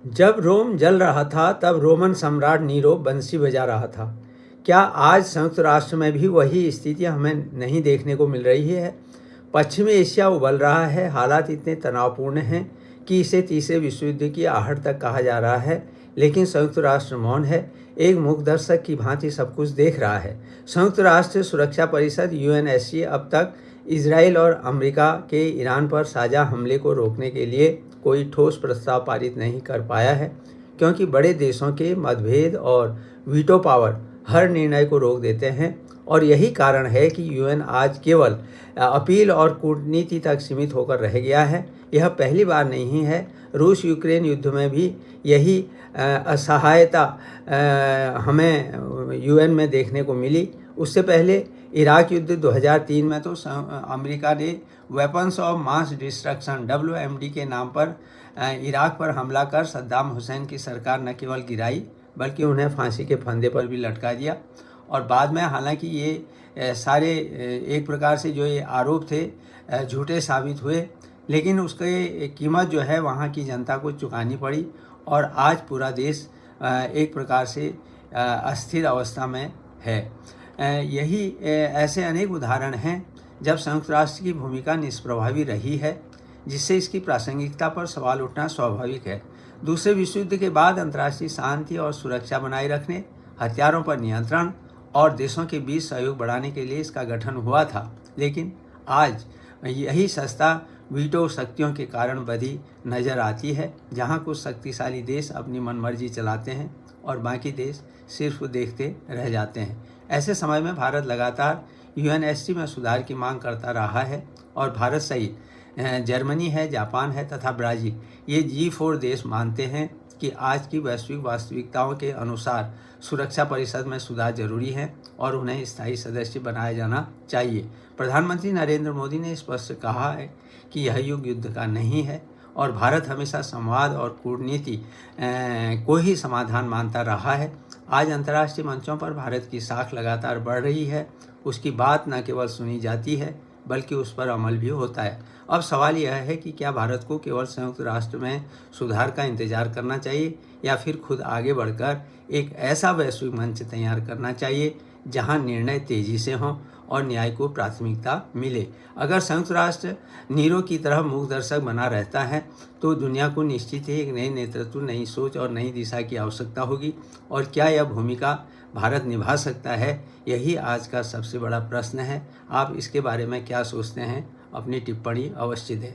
जब रोम जल रहा था तब रोमन सम्राट नीरो बंसी बजा रहा था। क्या आज संयुक्त राष्ट्र में भी वही स्थिति हमें नहीं देखने को मिल रही है? पश्चिमी एशिया उबल रहा है, हालात इतने तनावपूर्ण हैं कि इसे तीसरे विश्व युद्ध की आहट तक कहा जा रहा है, लेकिन संयुक्त राष्ट्र मौन है, एक मूक दर्शक की भांति सब कुछ देख रहा है। संयुक्त राष्ट्र सुरक्षा परिषद यूएनएससी अब तक इजराइल और अमेरिका के ईरान पर साझा हमले को रोकने के लिए कोई ठोस प्रस्ताव पारित नहीं कर पाया है, क्योंकि बड़े देशों के मतभेद और वीटो पावर हर निर्णय को रोक देते हैं। और यही कारण है कि यूएन आज केवल अपील और कूटनीति तक सीमित होकर रह गया है। यह पहली बार नहीं है। रूस यूक्रेन युद्ध में भी यही असहायता हमें यूएन में देखने को मिली। उससे पहले इराक युद्ध 2003 में तो अमेरिका ने weapons of mass destruction WMD के नाम पर इराक पर हमला कर सद्दाम हुसैन की सरकार न केवल गिराई बल्कि उन्हें फांसी के फंदे पर भी लटका दिया। और बाद में हालांकि ये सारे एक प्रकार से जो ये आरोप थे झूठे साबित हुए, लेकिन उसके कीमत जो है वहाँ की जनता को चुकानी पड़ी और आज पूरा देश एक प्रकार से अस्थिर अवस्था में है। यही ऐसे अनेक उदाहरण हैं जब संयुक्त राष्ट्र की भूमिका निष्प्रभावी रही है, जिससे इसकी प्रासंगिकता पर सवाल उठना स्वाभाविक है। दूसरे विश्व युद्ध के बाद अंतर्राष्ट्रीय शांति और सुरक्षा बनाए रखने, हथियारों पर नियंत्रण और देशों के बीच सहयोग बढ़ाने के लिए इसका गठन हुआ था, लेकिन आज यही सस्ता वीटो शक्तियों के कारण बधी नज़र आती है, जहां कुछ शक्तिशाली देश अपनी मनमर्जी चलाते हैं और बाकी देश सिर्फ देखते रह जाते हैं। ऐसे समय में भारत लगातार यूएनएससी में सुधार की मांग करता रहा है और भारत सहित जर्मनी है, जापान है तथा ब्राज़ील, ये G4 देश मानते हैं कि आज की वैश्विक वास्तविकताओं के अनुसार सुरक्षा परिषद में सुधार जरूरी है और उन्हें स्थायी सदस्य बनाया जाना चाहिए। प्रधानमंत्री नरेंद्र मोदी ने स्पष्ट कहा है कि यह युग युद्ध का नहीं है और भारत हमेशा संवाद और कूटनीति को ही समाधान मानता रहा है। आज अंतर्राष्ट्रीय मंचों पर भारत की साख लगातार बढ़ रही है। उसकी बात न केवल सुनी जाती है बल्कि उस पर अमल भी होता है। अब सवाल यह है कि क्या भारत को केवल संयुक्त राष्ट्र में सुधार का इंतजार करना चाहिए या फिर खुद आगे बढ़कर एक ऐसा वैश्विक मंच तैयार करना चाहिए जहां निर्णय तेजी से हों और न्याय को प्राथमिकता मिले। अगर संयुक्त राष्ट्र नीरो की तरह मूक दर्शक बना रहता है तो दुनिया को निश्चित ही एक नए नेतृत्व, नई सोच और नई दिशा की आवश्यकता होगी। और क्या यह भूमिका भारत निभा सकता है, यही आज का सबसे बड़ा प्रश्न है। आप इसके बारे में क्या सोचते हैं? अपनी टिप्पणी अवश्य दें।